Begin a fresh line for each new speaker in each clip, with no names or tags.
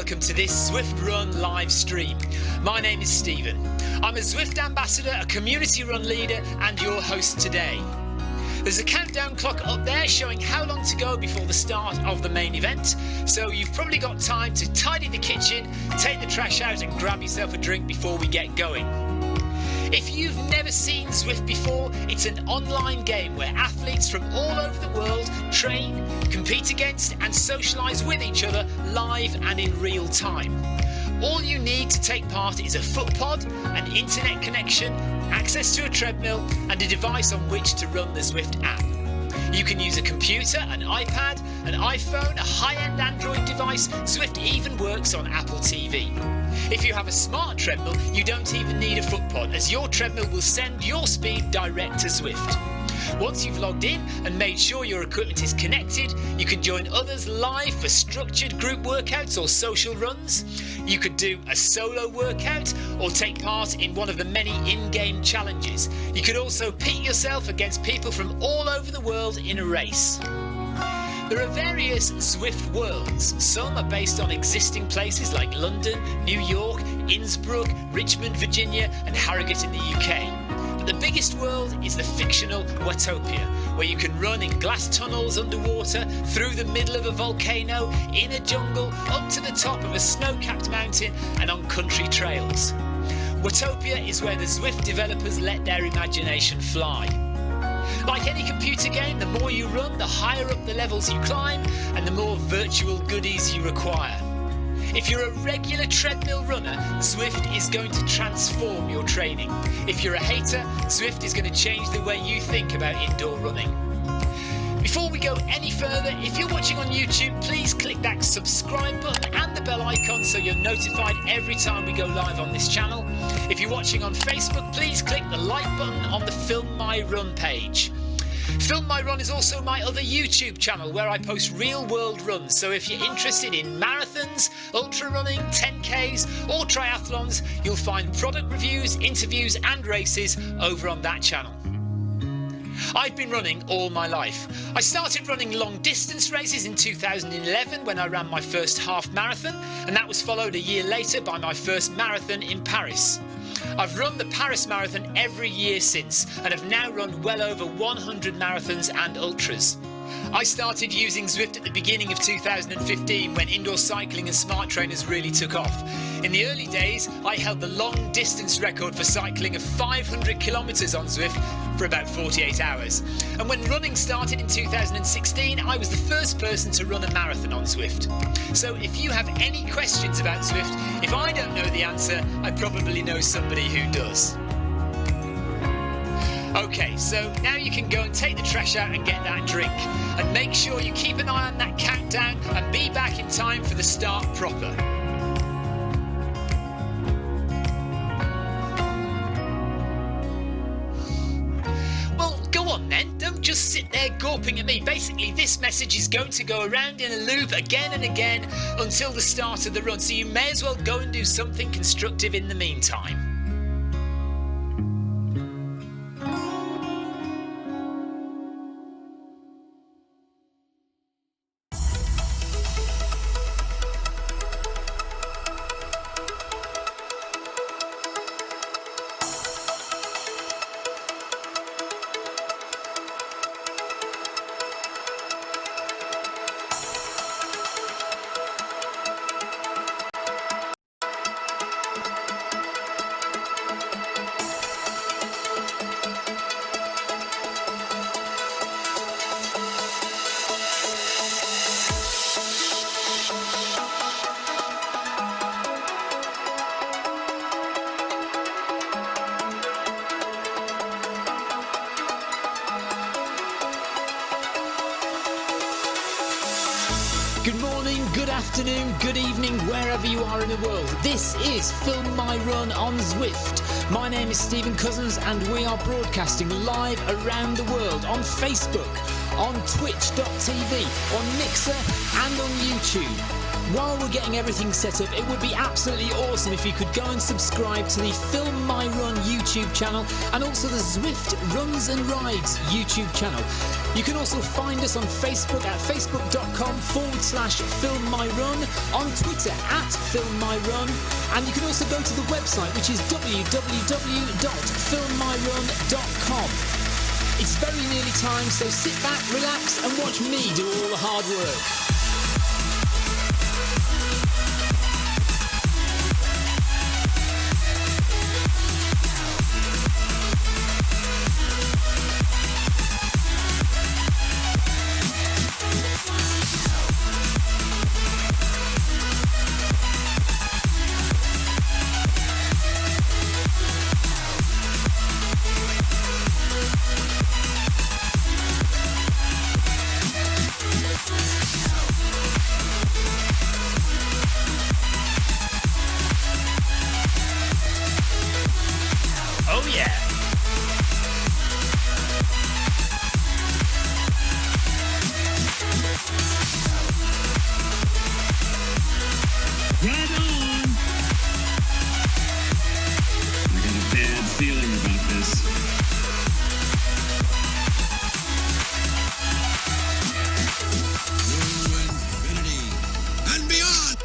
welcome to this Zwift Run live stream. My name is Stephen. I'm a Zwift ambassador, a community run leader and your host today. There's a countdown clock up there showing how long to go before the start of the main event, so you've probably got time to tidy the kitchen, take the trash out and grab yourself a drink before we get going. If you've never seen Zwift before, it's an online game where athletes from all over the world train, compete against and socialise with each other live and in real time. All you need to take part is a foot pod, an internet connection, access to a treadmill and a device on which to run the Zwift app. You can use a computer, an iPad, an iPhone, a high-end Android device. Zwift even works on Apple TV. If you have a smart treadmill, you don't even need a foot pod, as your treadmill will send your speed direct to Zwift. Once you've logged in and made sure your equipment is connected, you can join others live for structured group workouts or social runs. You could do a solo workout or take part in one of the many in-game challenges. You could also pit yourself against people from all over the world in a race. There are various Zwift worlds. Some are based on existing places like London, New York, Innsbruck, Richmond, Virginia and Harrogate in the UK. But the biggest world is the fictional Watopia, where you can run in glass tunnels underwater, through the middle of a volcano, in a jungle, up to the top of a snow-capped mountain and on country trails. Watopia is where the Zwift developers let their imagination fly. Like any computer game, the more you run, the higher up the levels you climb and the more virtual goodies you require. If you're a regular treadmill runner, Zwift is going to transform your training. If you're a hater, Zwift is going to change the way you think about indoor running. Before we go any further, if you're watching on YouTube, please click that subscribe button and the bell icon so you're notified every time we go live on this channel. If you're watching on Facebook, please click the like button on the Film My Run page. Film My Run is also my other YouTube channel where I post real world runs, so if you're interested in marathons, ultra running, 10Ks or triathlons, you'll find product reviews, interviews and races over on that channel. I've been running all my life. I started running long distance races in 2011 when I ran my first half marathon, and that was followed a year later by my first marathon in Paris. I've run the Paris Marathon every year since and have now run well over 100 marathons and ultras. I started using Zwift at the beginning of 2015 when indoor cycling and smart trainers really took off. In the early days, I held the long distance record for cycling of 500 kilometres on Zwift for about 48 hours. And when running started in 2016, I was the first person to run a marathon on Zwift. So if you have any questions about Zwift, if I don't know the answer, I probably know somebody who does. Okay, so now you can go and take the trash out and get that drink. And make sure you keep an eye on that countdown and be back in time for the start proper. Well, go on then, don't just sit there gawping at me. Basically, this message is going to go around in a loop again and again until the start of the run, so you may as well go and do something constructive in the meantime. Good morning, good afternoon, good evening, wherever you are in the world. This is Film My Run on Zwift. My name is Stephen Cousins and we are broadcasting live around the world on Facebook, on Twitch.tv, on Mixer and on YouTube. while we're getting everything set up, it would be absolutely awesome if you could go and subscribe to the Film My Run YouTube channel and also the Zwift Runs and Rides YouTube channel. You can also find us on Facebook at facebook.com/FilmMyRun, on Twitter at FilmMyRun, and you can also go to the website, which is www.filmmyrun.com. It's very nearly time, so sit back, relax, and watch me do all the hard work. Oh yeah!
Right on! I got a bad feeling about this. To infinity and beyond!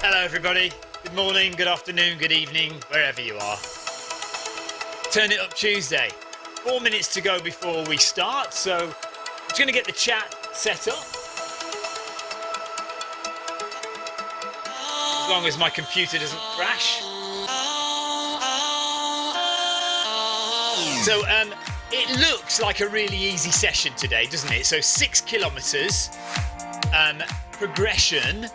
Hello everybody, good morning, good afternoon, good evening, wherever you are. Turn It Up Tuesday. 4 minutes to go before we start, so I'm just going to get the chat set up. As long as my computer doesn't crash. So it looks like a really easy session today, doesn't it? So 6 kilometers progression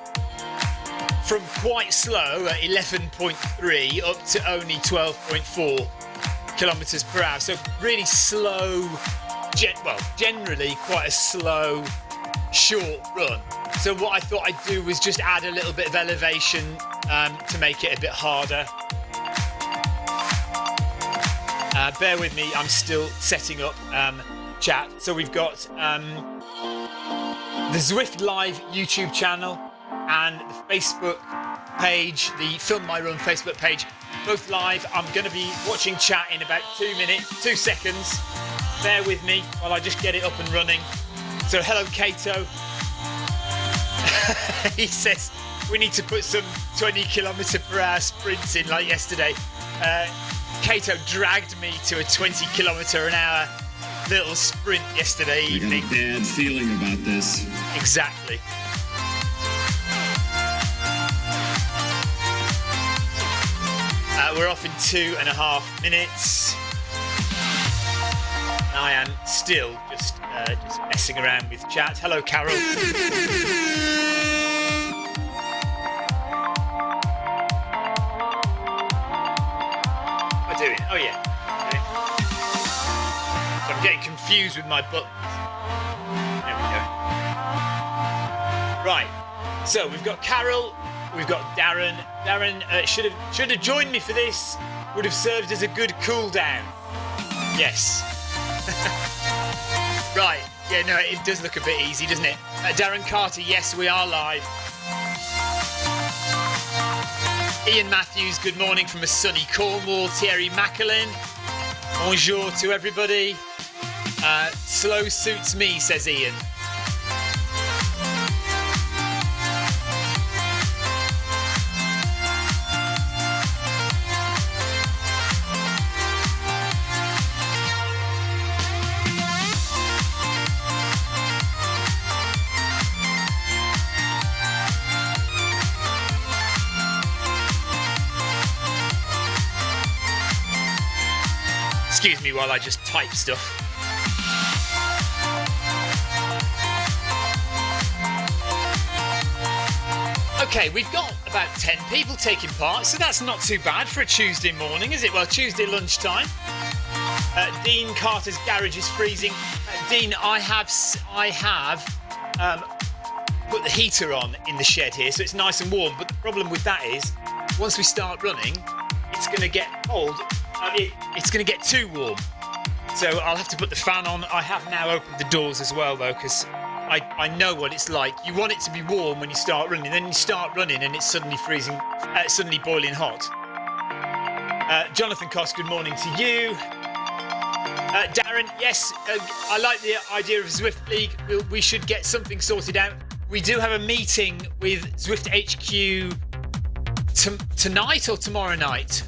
from quite slow at 11.3 up to only 12.4 kilometers per hour. So really slow, generally quite a slow, short run. So what I thought I'd do was just add a little bit of elevation to make it a bit harder. Bear with me, I'm still setting up chat. So we've got the Zwift Live YouTube channel and the Facebook page, the Film My Run Facebook page, both live. I'm going to be watching chat in about 2 seconds. Bear with me while I just get it up and running. So hello Kato. He says we need to put some 20 kilometre per hour sprints in like yesterday. Kato dragged me to a 20 kilometre an hour little sprint yesterday evening.
I got a bad feeling about this.
Exactly. We're off in 2.5 minutes. I am still just messing around with chat. Hello, Carol. What am I doing? Oh yeah. Okay. So I'm getting confused with my buttons. There we go. Right. So we've got Carol. We've got Darren. Darren should have joined me for this. Would have served as a good cool down. Yes. Right. Yeah. No, it does look a bit easy, doesn't it? Darren Carter. Yes, we are live. Ian Matthews. Good morning from a sunny Cornwall. Thierry Macklin. Bonjour to everybody. Slow suits me, says Ian. Excuse me while I just type stuff. Okay, we've got about 10 people taking part, so that's not too bad for a Tuesday morning, is it? Well, Tuesday lunchtime. Dean Carter's garage is freezing. Dean, I have put the heater on in the shed here, so it's nice and warm. But the problem with that is, once we start running, it's going to get cold. It's going to get too warm. So I'll have to put the fan on. I have now opened the doors as well, though, because I I know what it's like. You want it to be warm when you start running, then you start running and it's suddenly freezing, suddenly boiling hot. Jonathan Cost, good morning to you. Darren, yes, I like the idea of Zwift League. We should get something sorted out. We do have a meeting with Zwift HQ tonight or tomorrow night.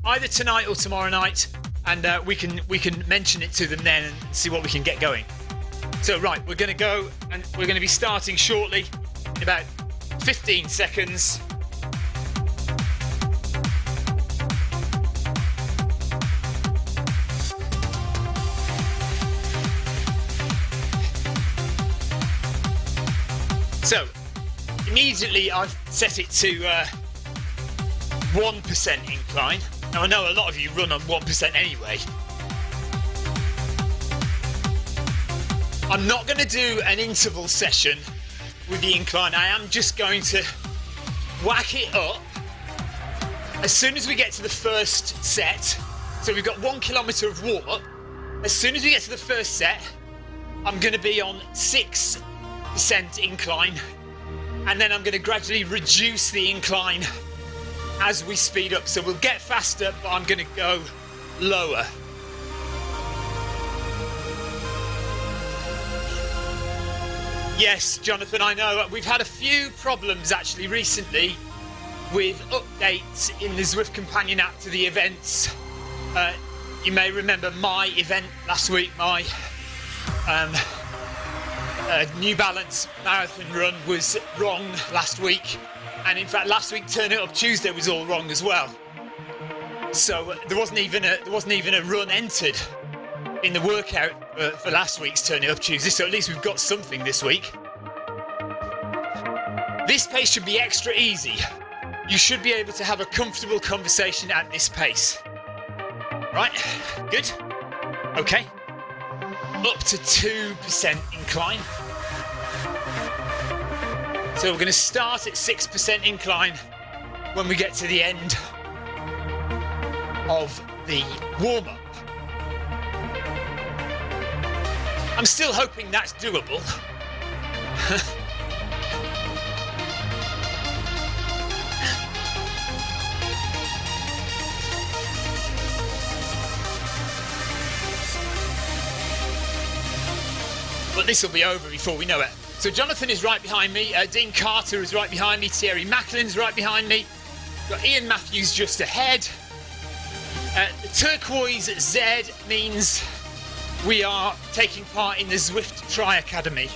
Either tonight or tomorrow night, and we can mention it to them then and see what we can get going. So right, we're going to go and we're going to be starting shortly in about 15 seconds. So immediately I've set it to 1% incline. Now I know a lot of you run on 1% anyway. I'm not going to do an interval session with the incline. I am just going to whack it up as soon as we get to the first set. So we've got 1 kilometre of warm up. As soon as we get to the first set, I'm going to be on 6% incline, and then I'm going to gradually reduce the incline as we speed up. So we'll get faster, but I'm going to go lower. Yes, Jonathan, I know. We've had a few problems actually recently with updates in the Zwift Companion app to the events. You may remember my event last week, my New Balance marathon run was wrong last week. And in fact, last week Turn It Up Tuesday was all wrong as well. So there wasn't even a run entered in the workout for last week's Turn It Up Tuesday, so at least we've got something this week. This pace should be extra easy. You should be able to have a comfortable conversation at this pace. Right, good. Okay. Up to 2% incline. So we're going to start at 6% incline when we get to the end of the warm-up. I'm still hoping that's doable. But this will be over before we know it. So Jonathan is right behind me, Dean Carter is right behind me, Thierry Macklin's right behind me, got Ian Matthews just ahead. The turquoise Z means we are taking part in the Zwift Tri Academy.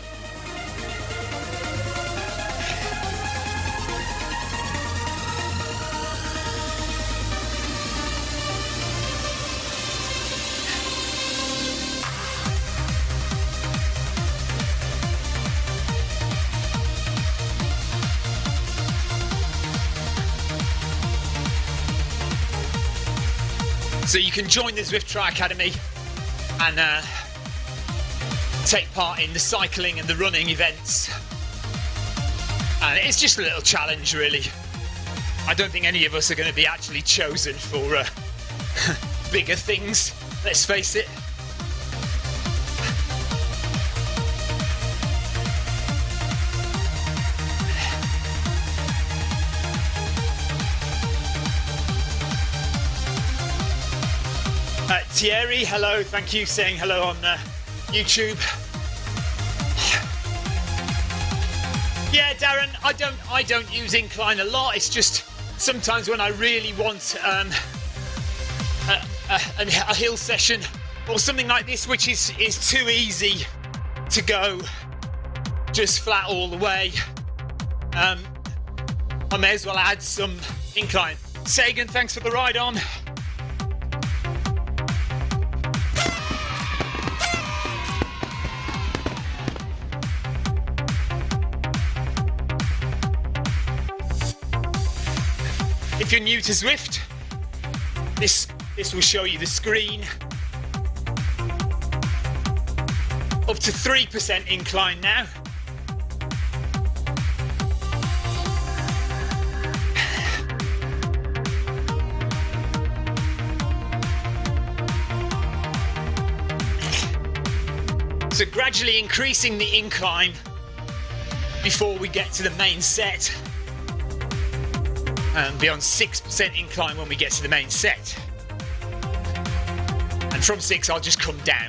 So you can join the Zwift Tri Academy and take part in the cycling and the running events. And it's just a little challenge, really. I don't think any of us are going to be actually chosen for bigger things, let's face it. Thierry, hello, thank you, saying hello on YouTube. Yeah, Darren, I don't use incline a lot. It's just sometimes when I really want a hill session or something like this, which is too easy to go just flat all the way, I may as well add some incline. Sagan, thanks for the ride on. If you're new to Zwift, this will show you the screen. Up to 3% incline now. So gradually increasing the incline before we get to the main set. And be on 6% incline when we get to the main set. And from 6 I'll just come down.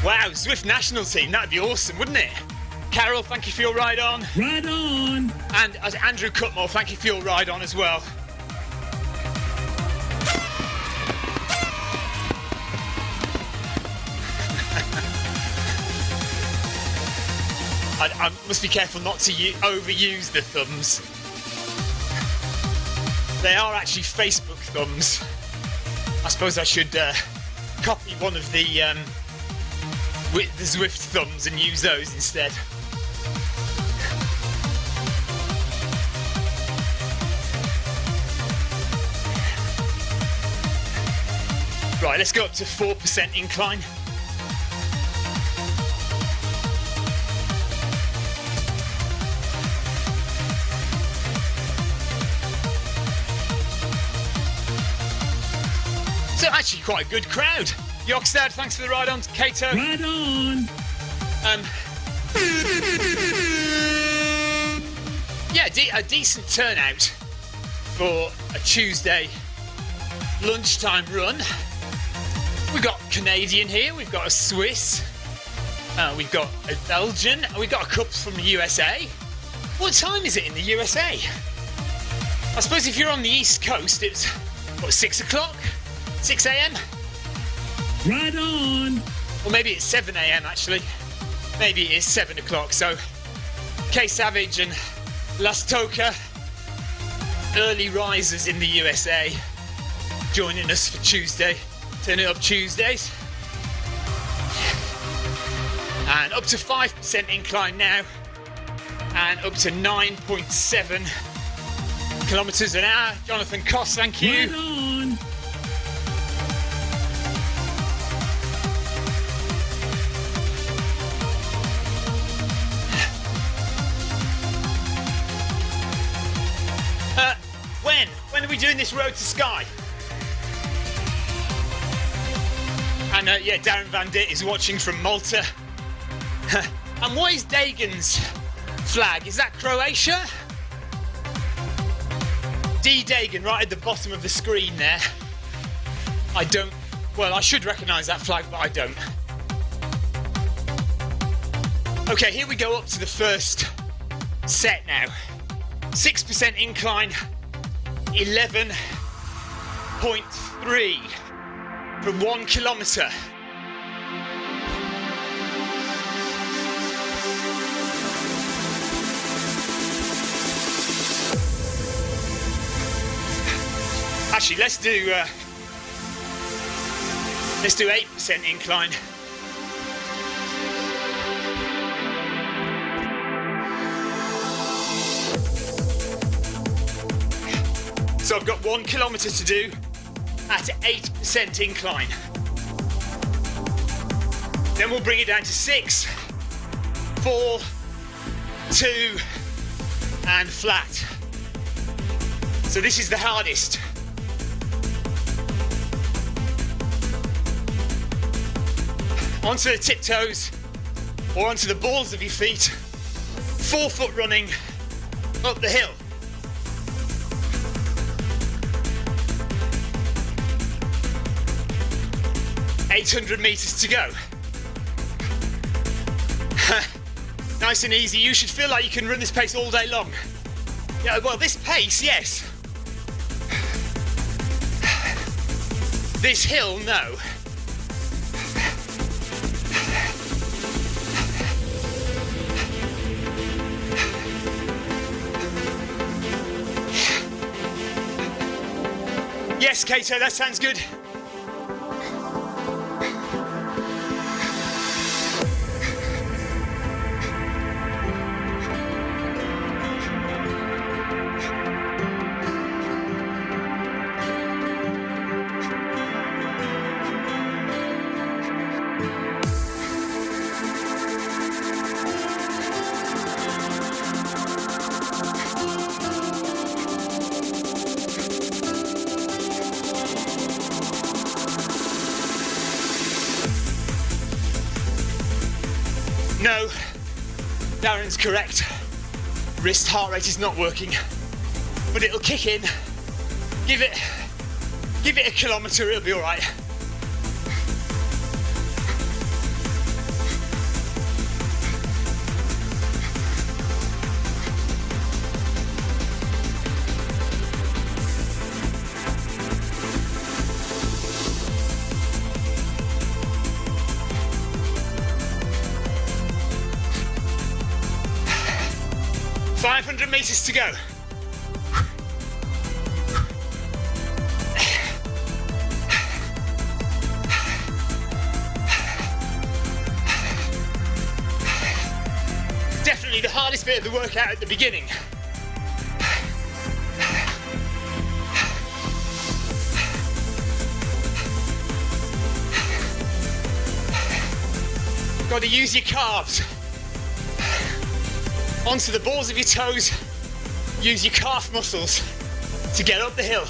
Wow, Zwift national team, that'd be awesome, wouldn't it? Carol, thank you for your ride on.
Right on.
And Andrew Cutmore, thank you for your ride on as well. I must be careful not to overuse the thumbs. They are actually Facebook thumbs. I suppose I should copy one of the Zwift thumbs and use those instead. Right, let's go up to 4% incline. So actually quite a good crowd. Yockstad, thanks for the ride on. Kato.
Right on.
Yeah, a decent turnout for a Tuesday lunchtime run. We've got Canadian here, we've got a Swiss, we've got a Belgian, and we've got a couple from the USA. What time is it in the USA? I suppose if you're on the East Coast, it's, what, 6 o'clock? 6 a.m?
Right on.
Or maybe it's 7 a.m. actually. Maybe it is 7 o'clock. So, K Savage and Las Toca, early risers in the USA, joining us for Tuesday. Turn it up Tuesdays. And up to 5% incline now. And up to 9.7 kilometres an hour. Jonathan Koss, thank you.
Right on.
When are we doing this Road to Sky? And yeah, Darren Van Dit is watching from Malta. And what is Dagen's flag? Is that Croatia? D Dagen right at the bottom of the screen there. I should recognise that flag, but I don't. Okay, here we go up to the first set now. 6% incline, 11.3 from 1 kilometre. Actually, let's do 8% incline. So I've got 1 kilometre to do at 8% incline. Then we'll bring it down to 6, 4, 2, and flat. So this is the hardest. Onto the tiptoes or onto the balls of your feet. 4-foot running up the hill. $800 meters to go. Nice and easy. You should feel like you can run this pace all day long. Yeah, well, this pace, yes. This hill, no. Yes, Kato, that sounds good. Darren's correct. Wrist heart rate is not working, but it'll kick in. Give it a kilometre, it'll be all right. Meters to go. Definitely the hardest bit of the workout at the beginning. Got to use your calves. Onto the balls of your toes, use your calf muscles to get up the hill.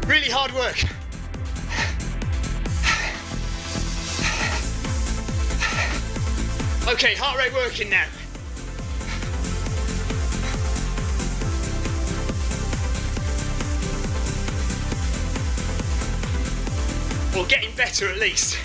Really hard work. Okay, heart rate working now. Well, getting better at least.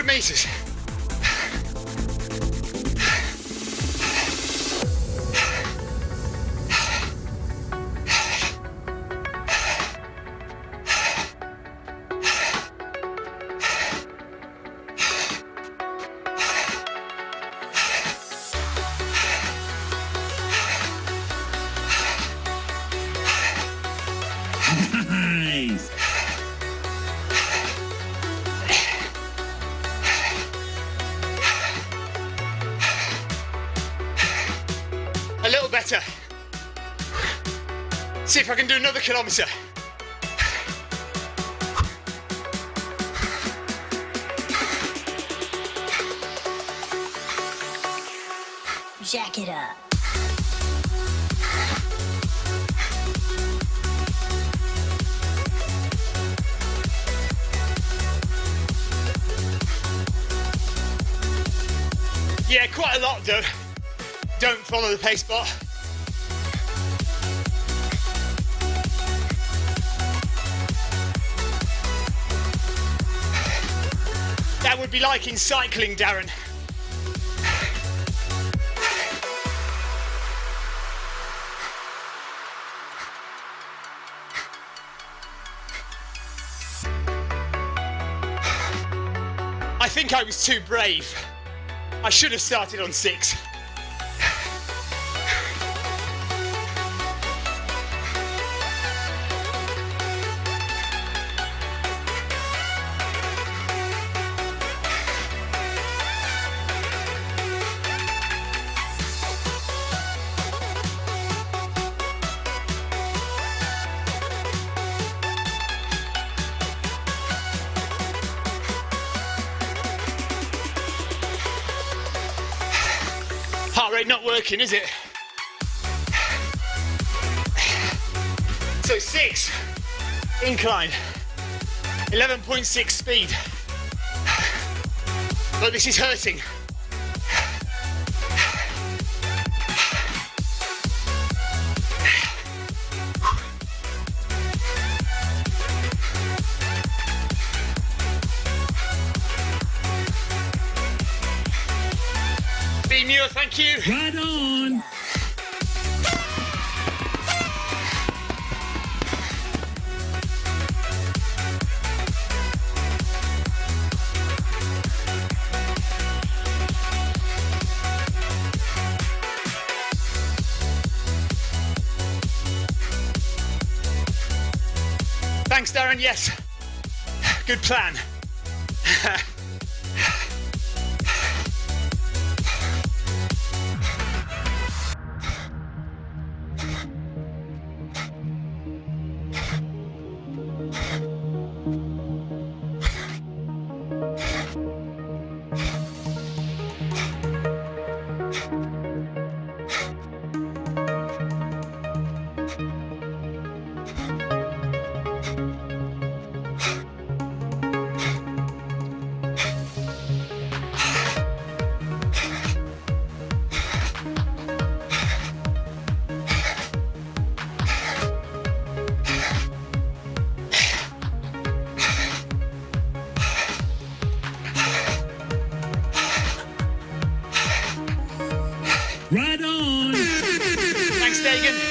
Meters.
Nice.
A little better. See if I can do another kilometre.
Jack it up.
Yeah, quite a lot though. Don't follow the pace bar. That would be like in cycling, Darren. I think I was too brave. I should have started on 6. Heart rate not working, is it? So 6, incline, 11.6 speed. But this is hurting. Demure, thank you.
Right on.
Thanks, Darren. Yes. Good plan.
Right on.
Thanks, Dagan.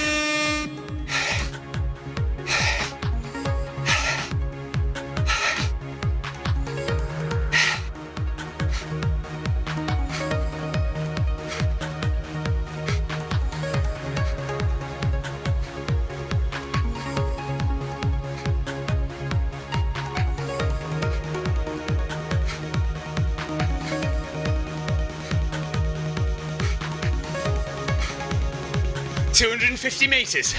$250 meters.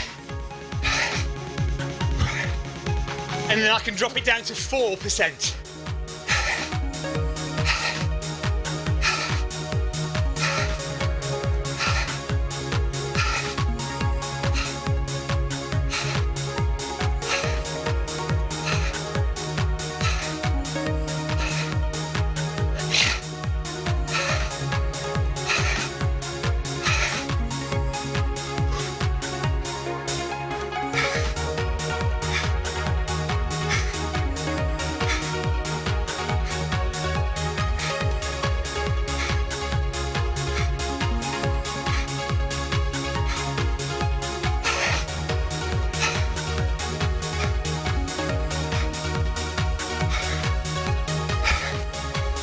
And then I can drop it down to 4%.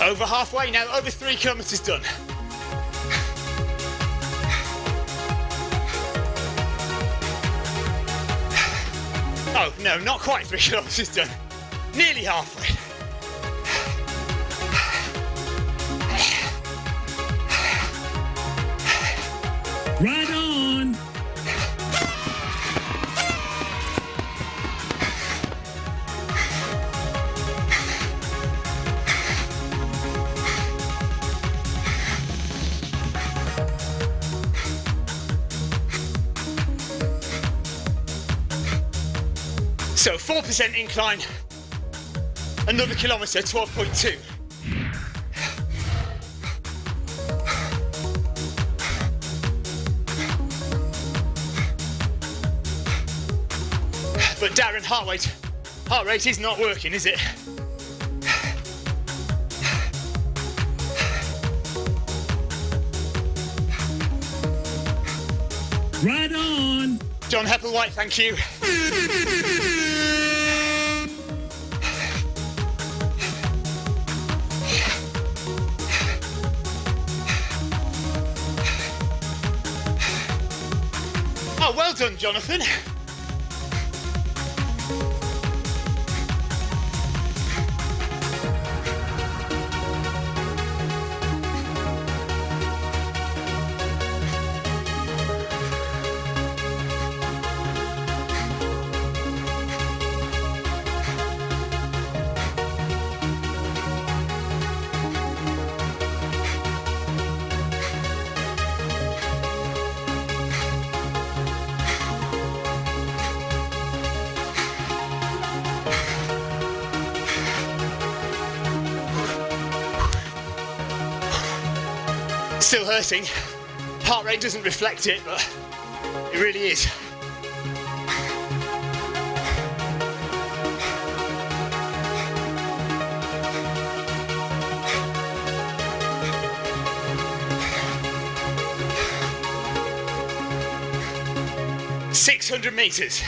Over halfway now, over 3 kilometers done. Oh, no, not quite 3 kilometers done. Nearly halfway.
Right on.
So 4% incline, another kilometre, 12.2. But Darren, heart rate is not working, is it?
Right on.
John Hepplewhite, thank you. Oh, well done, Jonathan. Still hurting. Heart rate doesn't reflect it, but it really is. 600 meters.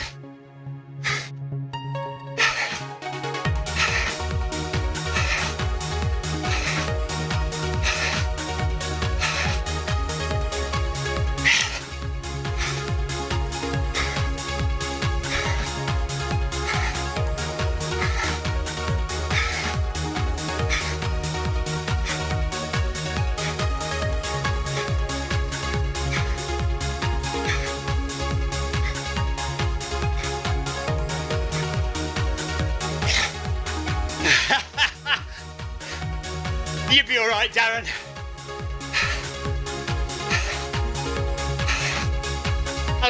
You'll be all right, Darren.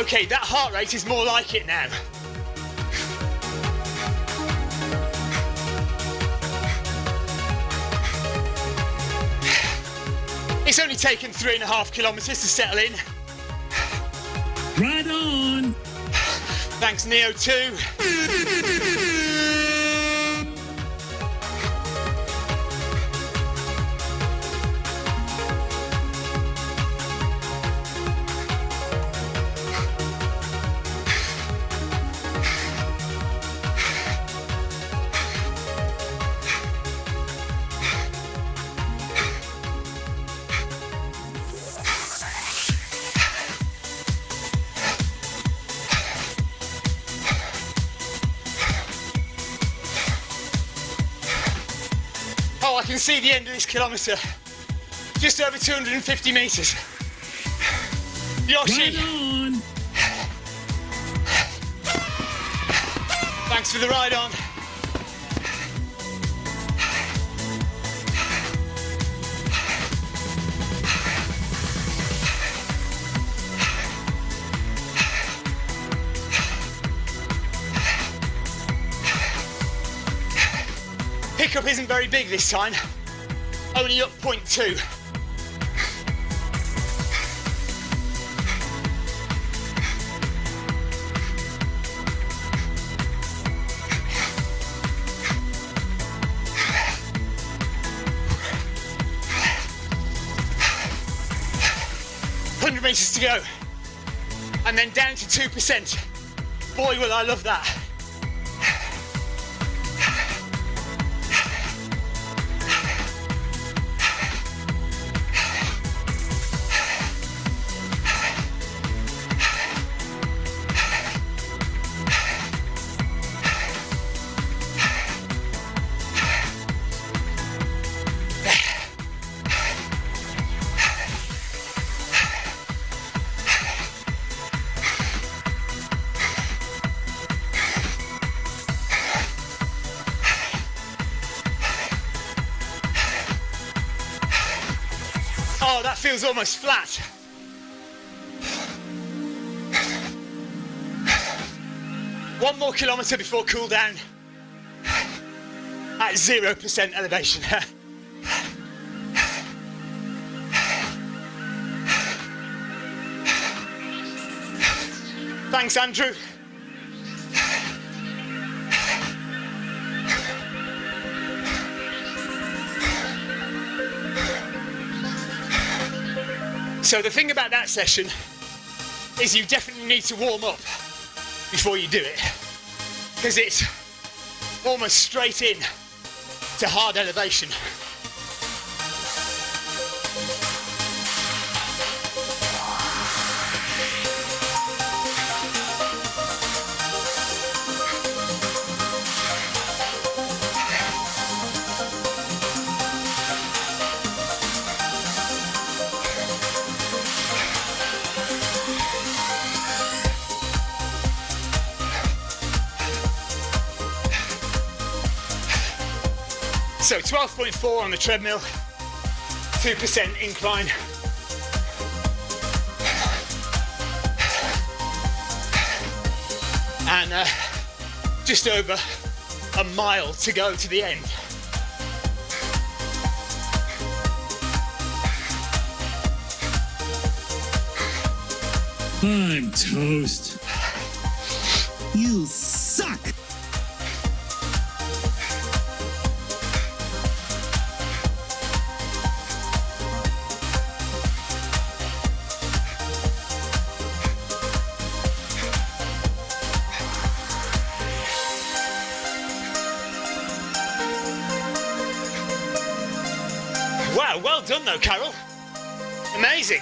Okay, that heart rate is more like it now. It's only taken 3.5 kilometers to settle in.
Right on.
Thanks, Neo 2. Oh, I can see the end of this kilometre. Just over 250 metres. Yoshi,
Right on.
thanks for the ride on. Pickup isn't very big this time, only up 0.2. Meters to go, and then down to 2%. Boy, will I love that. Oh, that feels almost flat. One more kilometre before cool down at 0% elevation. Thanks, Andrew. So the thing about that session is you definitely need to warm up before you do it, because it's almost straight in to hard elevation. So 12.4 on the treadmill, 2% incline. And just over a mile to go to the end.
I'm toast. You suck.
done though, Carol. Amazing.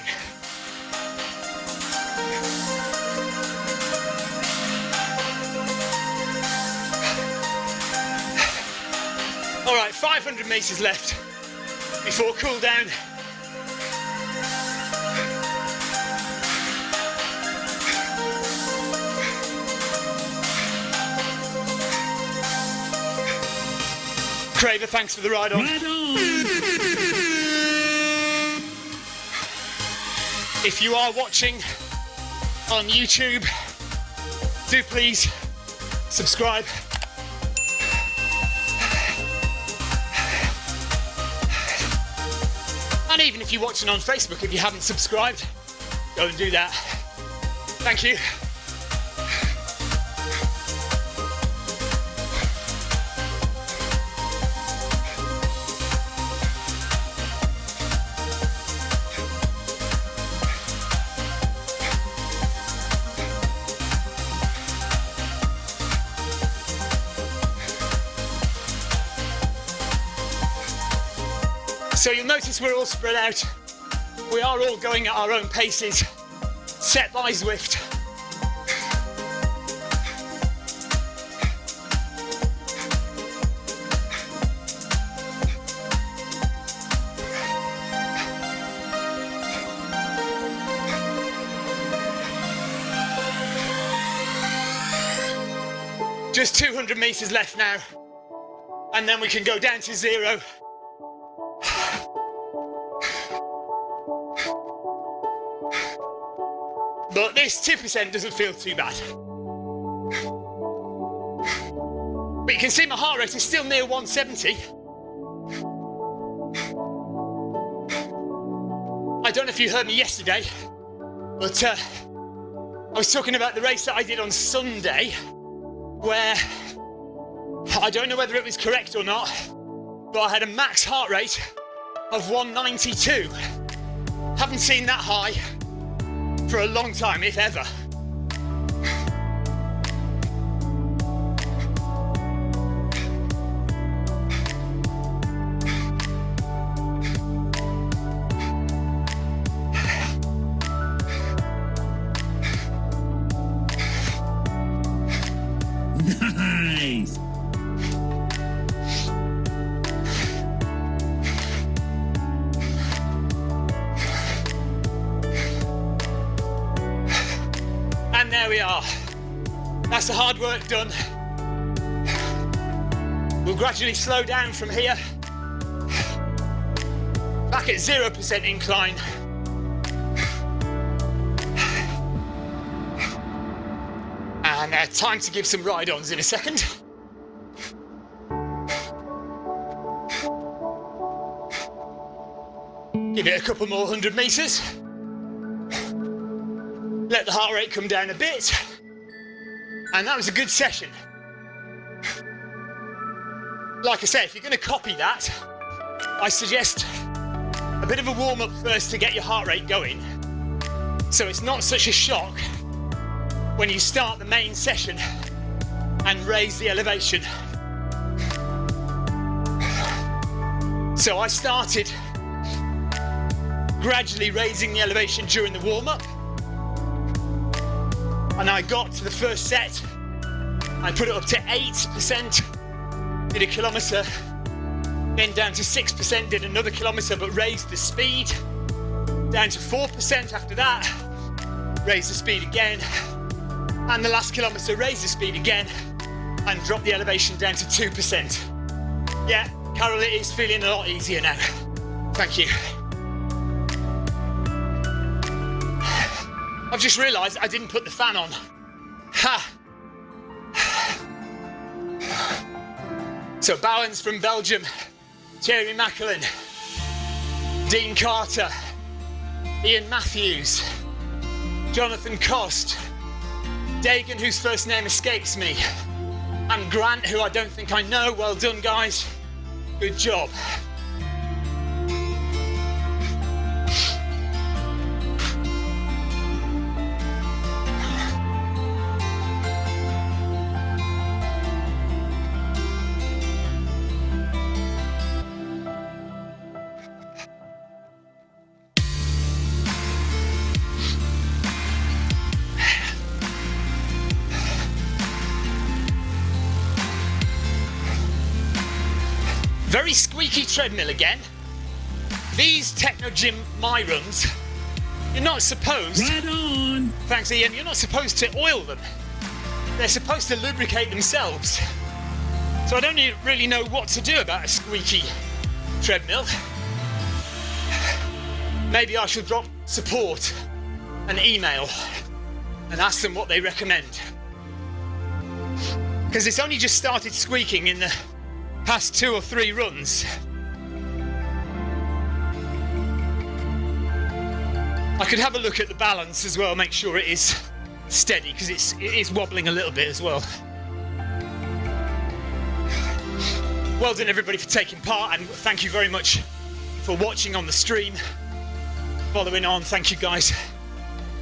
All right, 500 metres left before cool down. Craver, thanks for the ride on.
Right on.
If you are watching on YouTube, do please subscribe. And even if you're watching on Facebook, if you haven't subscribed, go and do that. Thank you. So you'll notice we're all spread out. We are all going at our own paces, set by Zwift. Just 200 metres left now, and then we can go down to 0. But this 2% doesn't feel too bad. But you can see my heart rate is still near 170. I don't know if you heard me yesterday, but I was talking about the race that I did on Sunday, where I don't know whether it was correct or not, but I had a max heart rate of 192. Haven't seen that high for a long time, if ever.
Nice.
And there we are. That's the hard work done. We'll gradually slow down from here. Back at 0% incline. And time to give some ride-ons in a second. Give it a couple more 100 metres. Let the heart rate come down a bit. And that was a good session. Like I say, if you're going to copy that, I suggest a bit of a warm-up first to get your heart rate going, so it's not such a shock when you start the main session and raise the elevation. So I started gradually raising the elevation during the warm-up, and I got to the first set. I put it up to 8%, did a kilometre, then down to 6%, did another kilometre, but raised the speed, down to 4% after that, raised the speed again, and the last kilometre raised the speed again, and dropped the elevation down to 2%. Yeah, Carol, it is feeling a lot easier now. Thank you. I've just realised I didn't put the fan on. Ha! So Bowens from Belgium, Thierry Macklin, Dean Carter, Ian Matthews, Jonathan Cost, Dagan, whose first name escapes me, and Grant, who I don't think I know. Well done, guys. Good job. Very squeaky treadmill again. These Techno Gym My Runs, you're not supposed...
Right on.
Thanks, Ian. You're not supposed to oil them. They're supposed to lubricate themselves. So I don't really know what to do about a squeaky treadmill. Maybe I should drop support an email and ask them what they recommend. Because it's only just started squeaking in the past 2 or 3 runs. I could have a look at the balance as well, make sure it is steady, because it is wobbling a little bit as well. Well done everybody for taking part, and thank you very much for watching on the stream. Following on, thank you guys.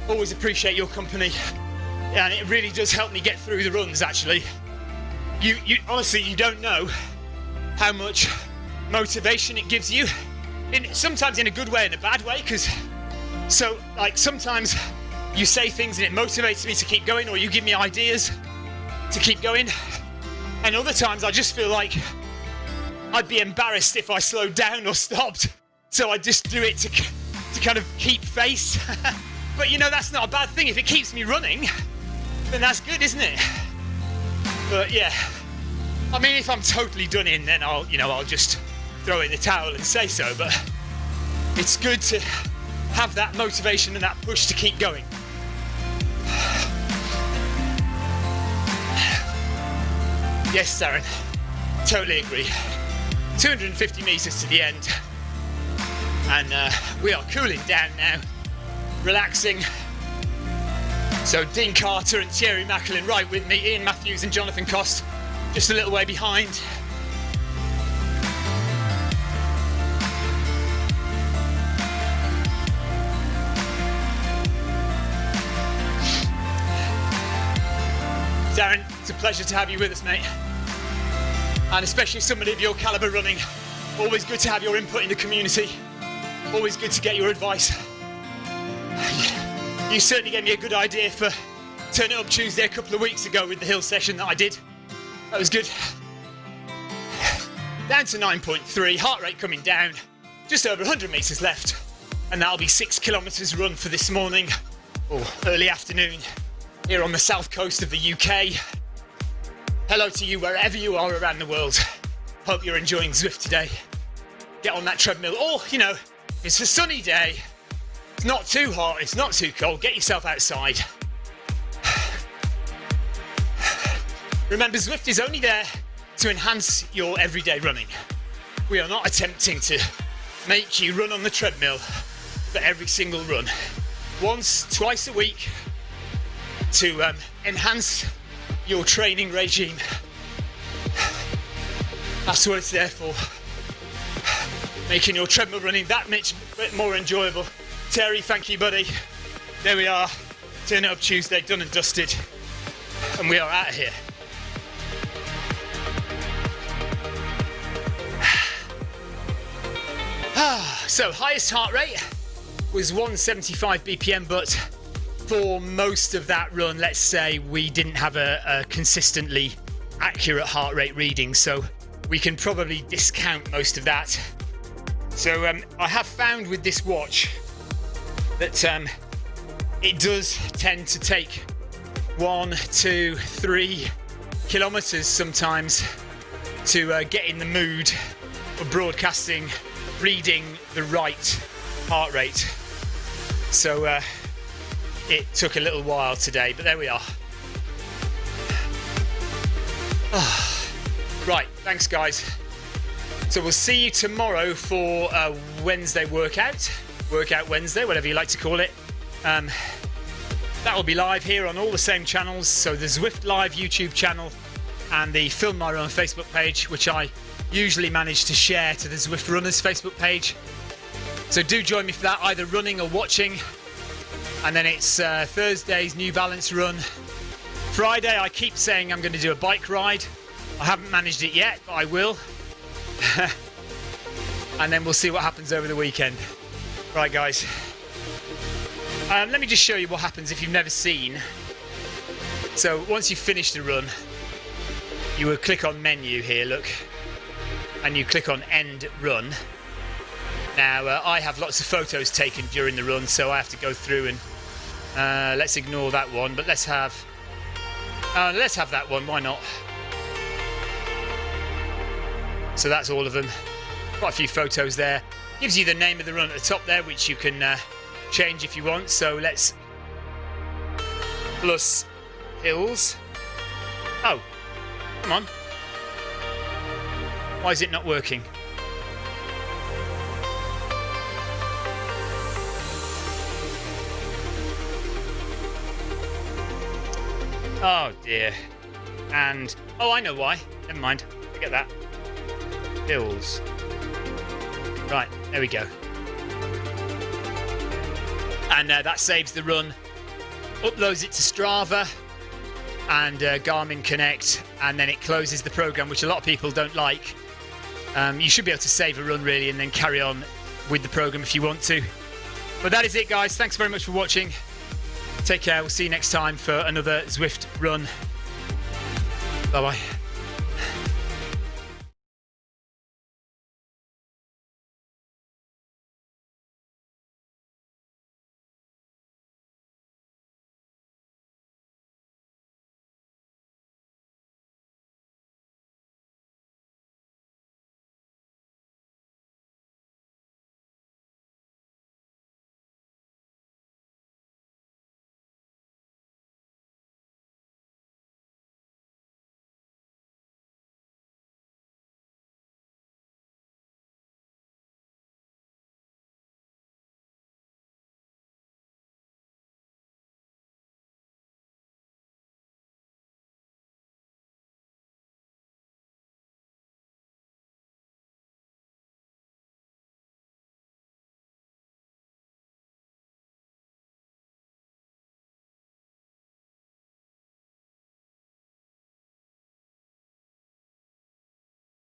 Always appreciate your company, and it really does help me get through the runs actually. You honestly, you don't know how much motivation it gives you, sometimes in a good way and a bad way, because sometimes you say things and it motivates me to keep going, or you give me ideas to keep going, and other times I just feel like I'd be embarrassed if I slowed down or stopped, so I just do it to kind of keep face. But you know, that's not a bad thing. If it keeps me running, then that's good, isn't it? But yeah, I mean, if I'm totally done in, then I'll just throw in the towel and say so, but it's good to have that motivation and that push to keep going. Yes, Darren, totally agree. 250 metres to the end, and we are cooling down now, relaxing. So Dean Carter and Thierry Macklin right with me, Ian Matthews and Jonathan Cost just a little way behind. Darren, it's a pleasure to have you with us, mate. And especially somebody of your calibre running. Always good to have your input in the community. Always good to get your advice. You certainly gave me a good idea for Turn It Up Tuesday a couple of weeks ago with the hill session that I did. That was good. Down to 9.3, heart rate coming down. Just over 100 metres left. And that'll be 6 kilometres run for this morning, or early afternoon, here on the south coast of the UK. Hello to you wherever you are around the world. Hope you're enjoying Zwift today. Get on that treadmill, or, you know, it's a sunny day. It's not too hot, it's not too cold. Get yourself outside. Remember, Zwift is only there to enhance your everyday running. We are not attempting to make you run on the treadmill for every single run. Once, twice a week to enhance your training regime. That's what it's there for. Making your treadmill running that much bit more enjoyable. Terry, thank you, buddy. There we are. Turn It Up Tuesday, done and dusted. And we are out of here. So, highest heart rate was 175 BPM, but for most of that run, let's say, we didn't have a consistently accurate heart rate reading, so we can probably discount most of that. So I have found with this watch that it does tend to take 1, 2, 3 kilometers sometimes to get in the mood for broadcasting, reading the right heart rate. So it took a little while today, but there we are. Right, thanks guys. So we'll see you tomorrow for a Wednesday workout Wednesday, whatever you like to call it. That will be live here on all the same channels, so the Zwift Live YouTube channel and the Film My Run Facebook page, which I usually manage to share to the Zwift Runners Facebook page. So do join me for that, either running or watching. And then it's Thursday's New Balance run. Friday, I keep saying I'm going to do a bike ride. I haven't managed it yet, but I will. And then we'll see what happens over the weekend. Right, guys. Let me just show you what happens if you've never seen. So once you've finished the run, you will click on menu here, look. and you click on End Run. Now, I have lots of photos taken during the run, so I have to go through and let's ignore that one, but let's have that one, why not? So that's all of them. Quite a few photos there. Gives you the name of the run at the top there, which you can change if you want. So let's plus hills. Oh, come on. Why is it not working? Oh dear. And oh, I know why. Never mind. Forget that. Hills. Right, there we go. And that saves the run, uploads it to Strava and Garmin Connect, and then it closes the program, which a lot of people don't like. You should be able to save a run really and then carry on with the program if you want to. But that is it, guys. Thanks very much for watching. Take care. We'll see you next time for another Zwift run. Bye bye.